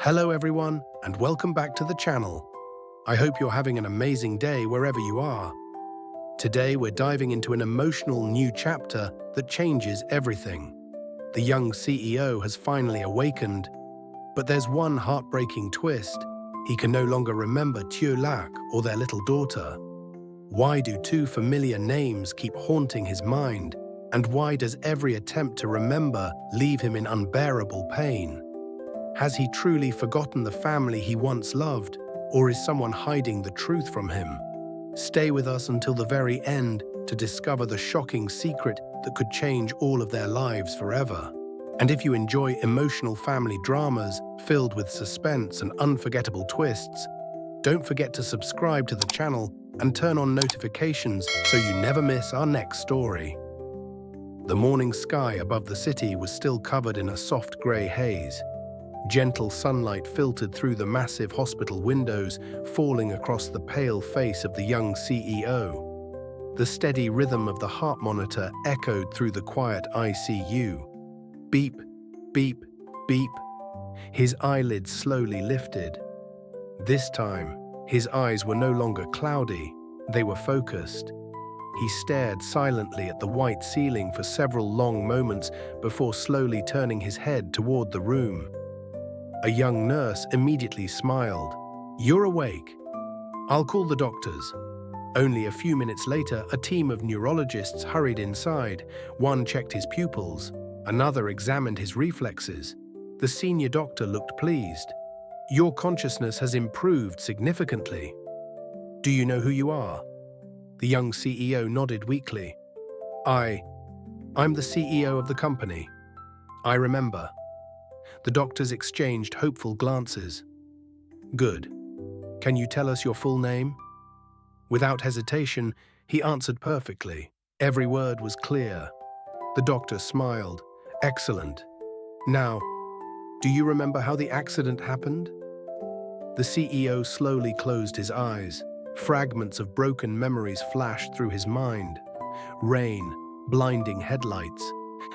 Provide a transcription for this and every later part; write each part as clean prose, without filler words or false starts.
Hello everyone, and welcome back to the channel. I hope you're having an amazing day wherever you are. Today we're diving into an emotional new chapter that changes everything. The young CEO has finally awakened, but there's one heartbreaking twist. He can no longer remember Tieu Lac or their little daughter. Why do two familiar names keep haunting his mind? And why does every attempt to remember leave him in unbearable pain? Has he truly forgotten the family he once loved, or is someone hiding the truth from him? Stay with us until the very end to discover the shocking secret that could change all of their lives forever. And if you enjoy emotional family dramas filled with suspense and unforgettable twists, don't forget to subscribe to the channel and turn on notifications so you never miss our next story. The morning sky above the city was still covered in a soft grey haze. Gentle sunlight filtered through the massive hospital windows, falling across the pale face of the young CEO. The steady rhythm of the heart monitor echoed through the quiet ICU. Beep, beep, beep. His eyelids slowly lifted. This time, his eyes were no longer cloudy, they were focused. He stared silently at the white ceiling for several long moments before slowly turning his head toward the room. A young nurse immediately smiled. "You're awake. I'll call the doctors." Only a few minutes later, a team of neurologists hurried inside. One checked his pupils, another examined his reflexes. The senior doctor looked pleased. "Your consciousness has improved significantly. Do you know who you are?" The young CEO nodded weakly. I'm the CEO of the company. I remember." The doctors exchanged hopeful glances. "Good. Can you tell us your full name?" Without hesitation, he answered perfectly. Every word was clear. The doctor smiled. "Excellent. Now, do you remember how the accident happened?" The CEO slowly closed his eyes. Fragments of broken memories flashed through his mind. Rain, blinding headlights,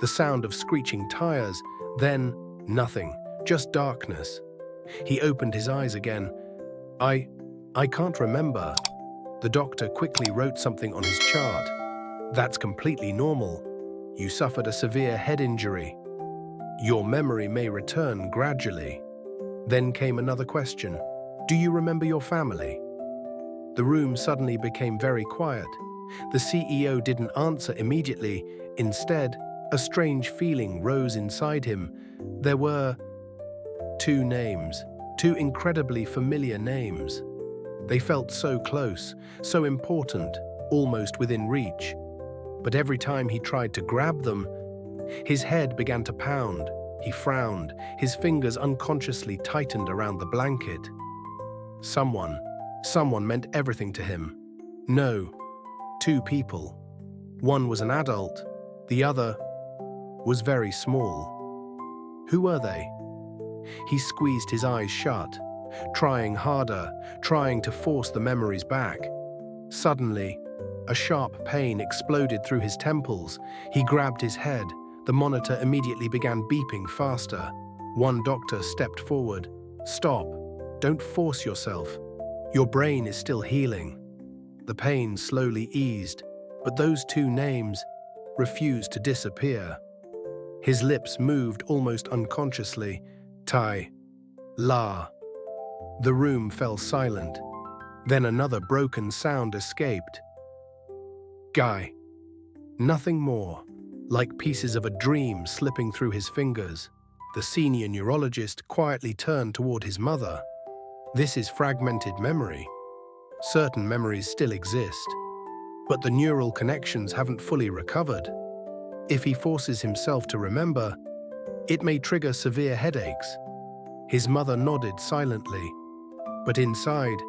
the sound of screeching tires, then nothing, just darkness. He opened his eyes again. I can't remember." The doctor quickly wrote something on his chart. "That's completely normal. You suffered a severe head injury. Your memory may return gradually." Then came another question. "Do you remember your family?" The room suddenly became very quiet. The CEO didn't answer immediately. Instead, a strange feeling rose inside him. There were two names, two incredibly familiar names. They felt so close, so important, almost within reach. But every time he tried to grab them, his head began to pound. He frowned, his fingers unconsciously tightened around the blanket. Someone meant everything to him. No, two people. One was an adult, the other was very small. Who were they? He squeezed his eyes shut, trying harder, trying to force the memories back. Suddenly, a sharp pain exploded through his temples. He grabbed his head. The monitor immediately began beeping faster. One doctor stepped forward. "Stop. Don't force yourself. Your brain is still healing." The pain slowly eased, but those two names refused to disappear. His lips moved almost unconsciously. "Tai. La." The room fell silent. Then another broken sound escaped. "Guy." Nothing more, like pieces of a dream slipping through his fingers. The senior neurologist quietly turned toward his mother. "This is fragmented memory. Certain memories still exist, but the neural connections haven't fully recovered. If he forces himself to remember, it may trigger severe headaches." His mother nodded silently, but inside,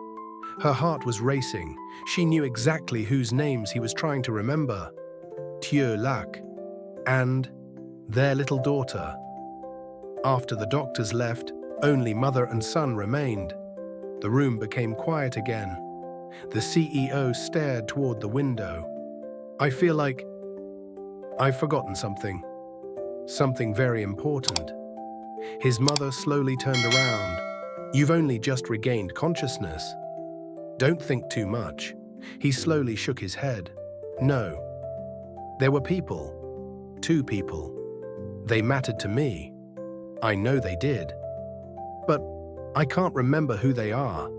her heart was racing. She knew exactly whose names he was trying to remember. Tieu Lac and their little daughter. After the doctors left, only mother and son remained. The room became quiet again. The CEO stared toward the window. "I feel like I've forgotten something very important." His mother slowly turned around. You've only just regained consciousness. Don't think too much. He slowly shook his head. No. There were people. 2 people. They mattered to me. I know they did. But I can't remember who they are.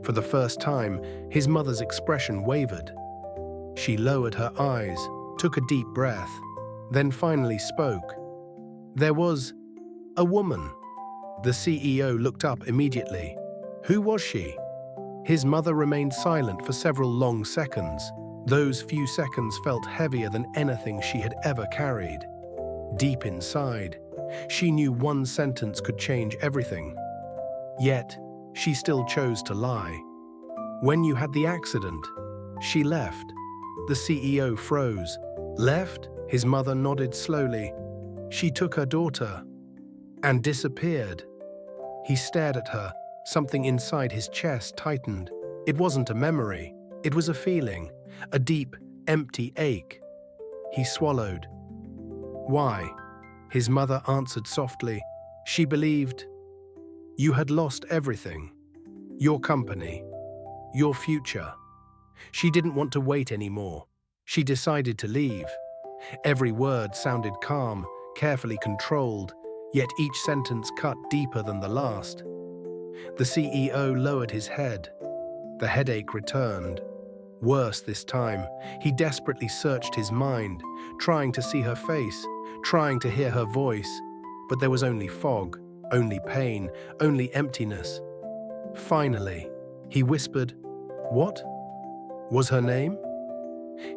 For the first time, his mother's expression wavered. She lowered her eyes, took a deep breath, then finally spoke. There was a woman. The CEO looked up immediately. Who was she? His mother remained silent for several long seconds. Those few seconds felt heavier than anything she had ever carried. Deep inside, she knew one sentence could change everything. Yet, she still chose to lie. When you had the accident, she left. The CEO froze. Left? His mother nodded slowly. She took her daughter and disappeared. He stared at her. Something inside his chest tightened. It wasn't a memory. It was a feeling, a deep, empty ache. He swallowed. Why? His mother answered softly. She believed you had lost everything. Your company. Your future. She didn't want to wait anymore. She decided to leave. Every word sounded calm, carefully controlled, yet each sentence cut deeper than the last. The CEO lowered his head. The headache returned. Worse this time, he desperately searched his mind, trying to see her face, trying to hear her voice, but there was only fog, only pain, only emptiness. Finally, he whispered, "What? Was her name?"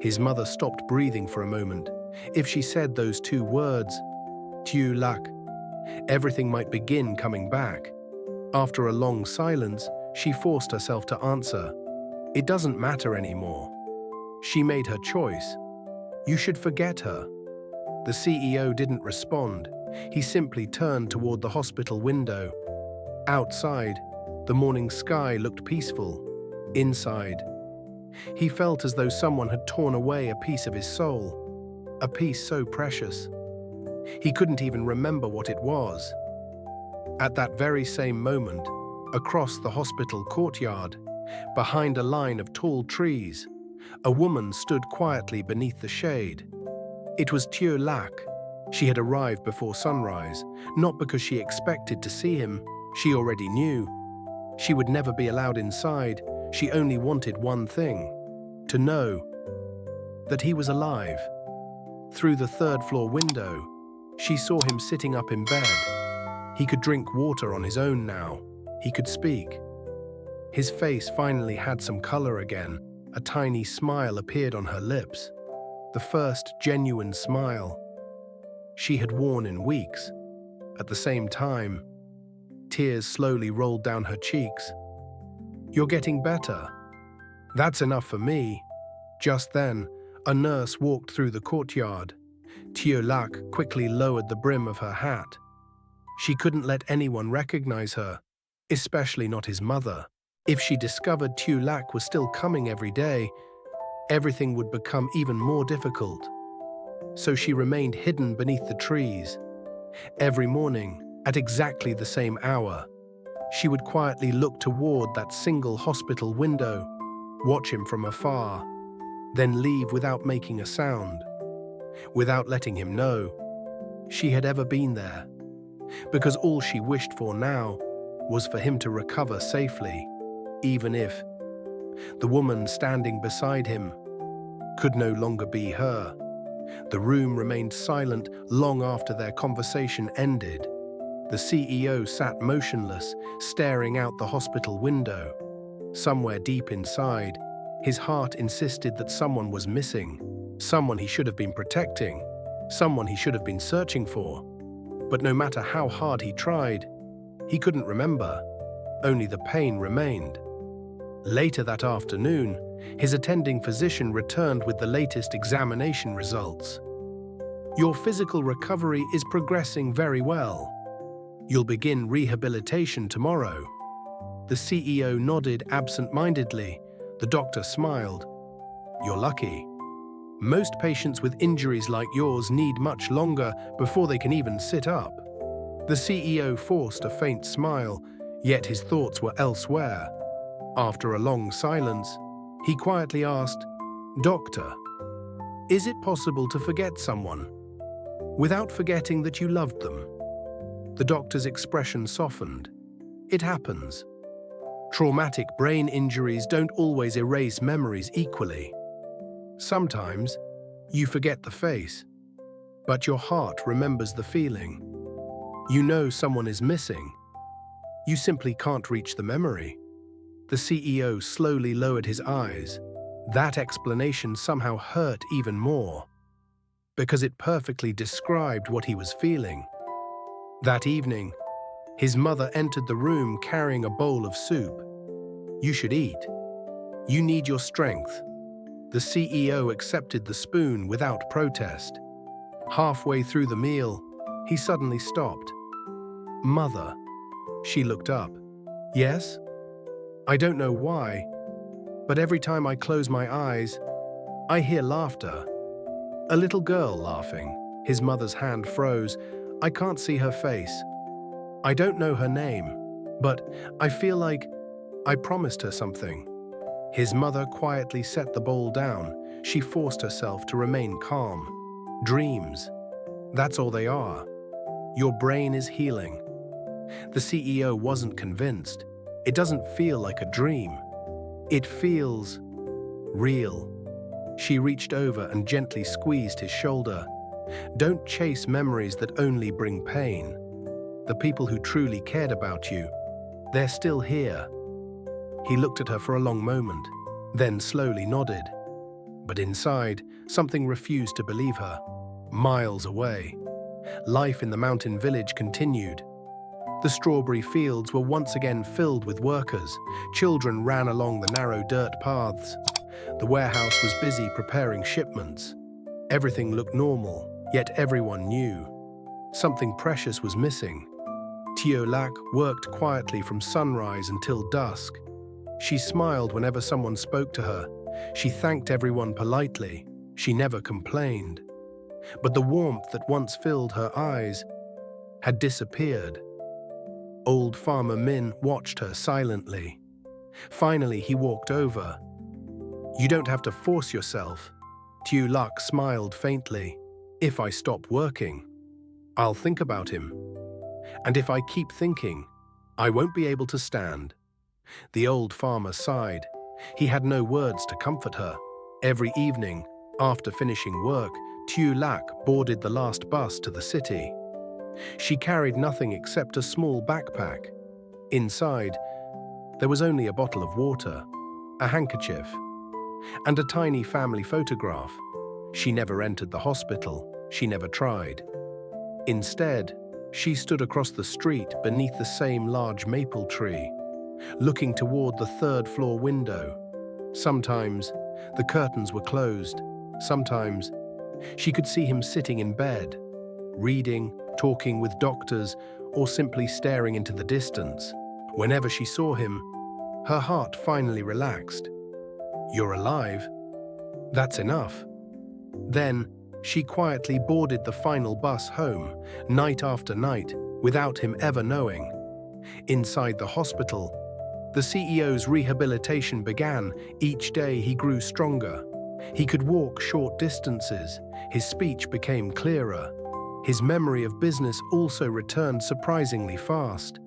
His mother stopped breathing for a moment. If she said those 2 words, Tieu Lac, everything might begin coming back. After a long silence, she forced herself to answer, "It doesn't matter anymore. She made her choice. You should forget her." The CEO didn't respond. He simply turned toward the hospital window. Outside, the morning sky looked peaceful. Inside, he felt as though someone had torn away a piece of his soul, a piece so precious. He couldn't even remember what it was. At that very same moment, across the hospital courtyard, behind a line of tall trees, a woman stood quietly beneath the shade. It was Tieu Lac. She had arrived before sunrise, not because she expected to see him. She already knew. She would never be allowed inside. She only wanted one thing: to know that he was alive. Through the 3rd-floor window, she saw him sitting up in bed. He could drink water on his own now. He could speak. His face finally had some color again. A tiny smile appeared on her lips. The first genuine smile she had worn in weeks. At the same time, tears slowly rolled down her cheeks. "You're getting better. That's enough for me." Just then, a nurse walked through the courtyard. Tieu Lac quickly lowered the brim of her hat. She couldn't let anyone recognize her, especially not his mother. If she discovered Tieu Lac was still coming every day, everything would become even more difficult. So she remained hidden beneath the trees. Every morning, at exactly the same hour, she would quietly look toward that single hospital window, watch him from afar, then leave without making a sound, without letting him know she had ever been there. Because all she wished for now was for him to recover safely, even if the woman standing beside him could no longer be her. The room remained silent long after their conversation ended. The CEO sat motionless, staring out the hospital window. Somewhere deep inside, his heart insisted that someone was missing, someone he should have been protecting, someone he should have been searching for. But no matter how hard he tried, he couldn't remember. Only the pain remained. Later that afternoon, his attending physician returned with the latest examination results. "Your physical recovery is progressing very well. You'll begin rehabilitation tomorrow." The CEO nodded absent-mindedly. The doctor smiled. "You're lucky. Most patients with injuries like yours need much longer before they can even sit up." The CEO forced a faint smile. Yet his thoughts were elsewhere. After a long silence, he quietly asked, "Doctor, is it possible to forget someone without forgetting that you loved them?" The doctor's expression softened. "It happens. Traumatic brain injuries don't always erase memories equally. Sometimes you forget the face, but your heart remembers the feeling. You know someone is missing. You simply can't reach the memory." The CEO slowly lowered his eyes. That explanation somehow hurt even more, because it perfectly described what he was feeling. That evening, his mother entered the room carrying a bowl of soup. "You should eat. You need your strength." The CEO accepted the spoon without protest. Halfway through the meal, he suddenly stopped. "Mother." She looked up. "Yes?" "I don't know why, but every time I close my eyes, I hear laughter. A little girl laughing." His mother's hand froze. "I can't see her face. I don't know her name, but I feel like I promised her something." His mother quietly set the bowl down. She forced herself to remain calm. "Dreams. That's all they are. Your brain is healing." The CEO wasn't convinced. "It doesn't feel like a dream. It feels real." She reached over and gently squeezed his shoulder. "Don't chase memories that only bring pain. The people who truly cared about you, they're still here." He looked at her for a long moment, then slowly nodded. But inside, something refused to believe her. Miles away, life in the mountain village continued. The strawberry fields were once again filled with workers. Children ran along the narrow dirt paths. The warehouse was busy preparing shipments. Everything looked normal, yet everyone knew something precious was missing. Tieu Lac worked quietly from sunrise until dusk. She smiled whenever someone spoke to her. She thanked everyone politely. She never complained. But the warmth that once filled her eyes had disappeared. Old Farmer Min watched her silently. Finally, he walked over. "You don't have to force yourself." Tieu Lac smiled faintly. "If I stop working, I'll think about him. And if I keep thinking, I won't be able to stand." The old farmer sighed. He had no words to comfort her. Every evening, after finishing work, Tieu Lac boarded the last bus to the city. She carried nothing except a small backpack. Inside, there was only a bottle of water, a handkerchief, and a tiny family photograph. She never entered the hospital. She never tried. Instead, she stood across the street beneath the same large maple tree, looking toward the third-floor window. Sometimes, the curtains were closed. Sometimes, she could see him sitting in bed, reading, talking with doctors, or simply staring into the distance. Whenever she saw him, her heart finally relaxed. "You're alive. That's enough." Then, she quietly boarded the final bus home, night after night, without him ever knowing. Inside the hospital, the CEO's rehabilitation began. Each day he grew stronger. He could walk short distances. His speech became clearer. His memory of business also returned surprisingly fast.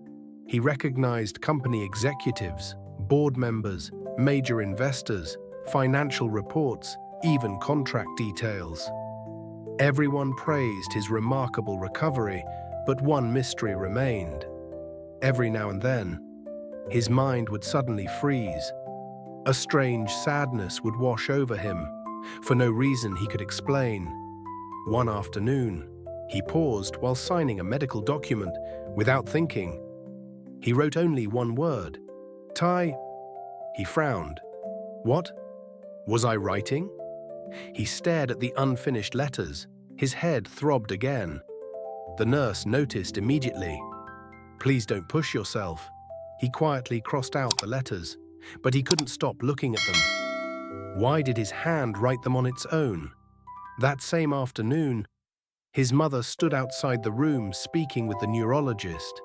He recognized company executives, board members, major investors, financial reports, even contract details. Everyone praised his remarkable recovery, but one mystery remained. Every now and then, his mind would suddenly freeze. A strange sadness would wash over him, for no reason he could explain. One afternoon, he paused while signing a medical document. Without thinking, he wrote only one word, "Ty." He frowned. What? Was I writing? He stared at the unfinished letters. His head throbbed again. The nurse noticed immediately. "Please don't push yourself." He quietly crossed out the letters, but he couldn't stop looking at them. Why did his hand write them on its own? That same afternoon, his mother stood outside the room speaking with the neurologist.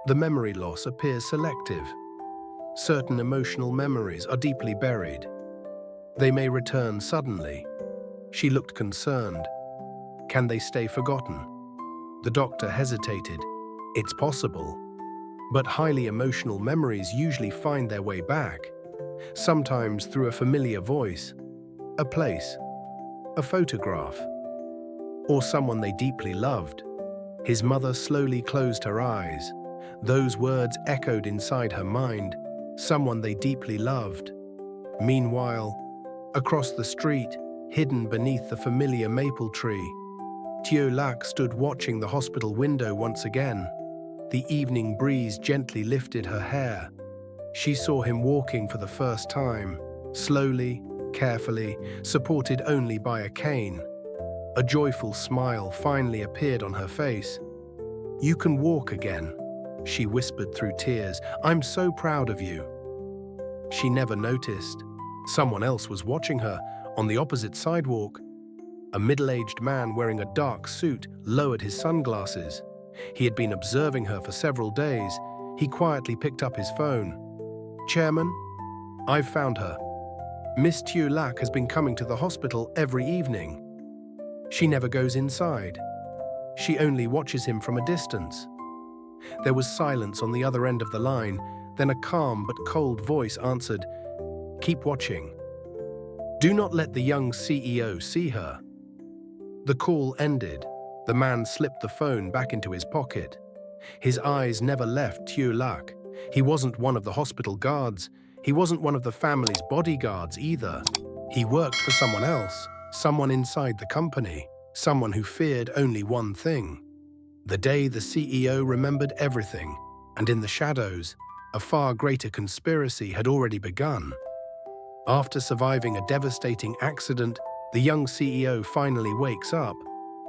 The memory loss appears selective. Certain emotional memories are deeply buried. They may return suddenly. She looked concerned. Can they stay forgotten? The doctor hesitated. It's possible. But highly emotional memories usually find their way back, sometimes through a familiar voice, a place, a photograph, or someone they deeply loved. His mother slowly closed her eyes. Those words echoed inside her mind, someone they deeply loved. Meanwhile, across the street, hidden beneath the familiar maple tree, Tieu Lac stood watching the hospital window once again. The evening breeze gently lifted her hair. She saw him walking for the first time, slowly, carefully, supported only by a cane. A joyful smile finally appeared on her face. "You can walk again," she whispered through tears. "I'm so proud of you." She never noticed. Someone else was watching her on the opposite sidewalk. A middle-aged man wearing a dark suit lowered his sunglasses. He had been observing her for several days. He quietly picked up his phone. "Chairman, I've found her. Miss Tieu Lac has been coming to the hospital every evening. She never goes inside. She only watches him from a distance." There was silence on the other end of the line. Then a calm but cold voice answered, "Keep watching. Do not let the young CEO see her." The call ended. The man slipped the phone back into his pocket. His eyes never left Tieu Lac. He wasn't one of the hospital guards. He wasn't one of the family's bodyguards either. He worked for someone else, someone inside the company, someone who feared only one thing. The day the CEO remembered everything, and in the shadows, a far greater conspiracy had already begun. After surviving a devastating accident, the young CEO finally wakes up,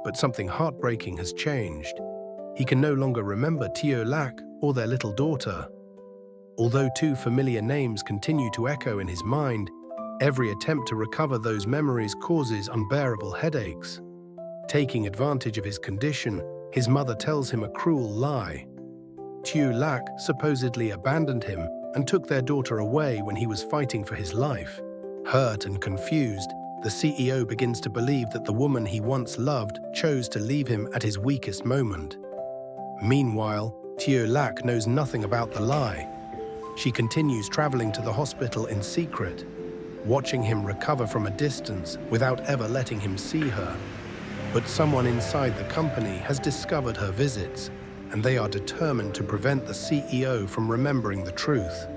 but something heartbreaking has changed. He can no longer remember Tieu Lac or their little daughter. Although two familiar names continue to echo in his mind, every attempt to recover those memories causes unbearable headaches. Taking advantage of his condition, his mother tells him a cruel lie. Tieu Lac supposedly abandoned him and took their daughter away when he was fighting for his life. Hurt and confused, the CEO begins to believe that the woman he once loved chose to leave him at his weakest moment. Meanwhile, Tieu Lac knows nothing about the lie. She continues traveling to the hospital in secret, watching him recover from a distance without ever letting him see her. But someone inside the company has discovered her visits, and they are determined to prevent the CEO from remembering the truth.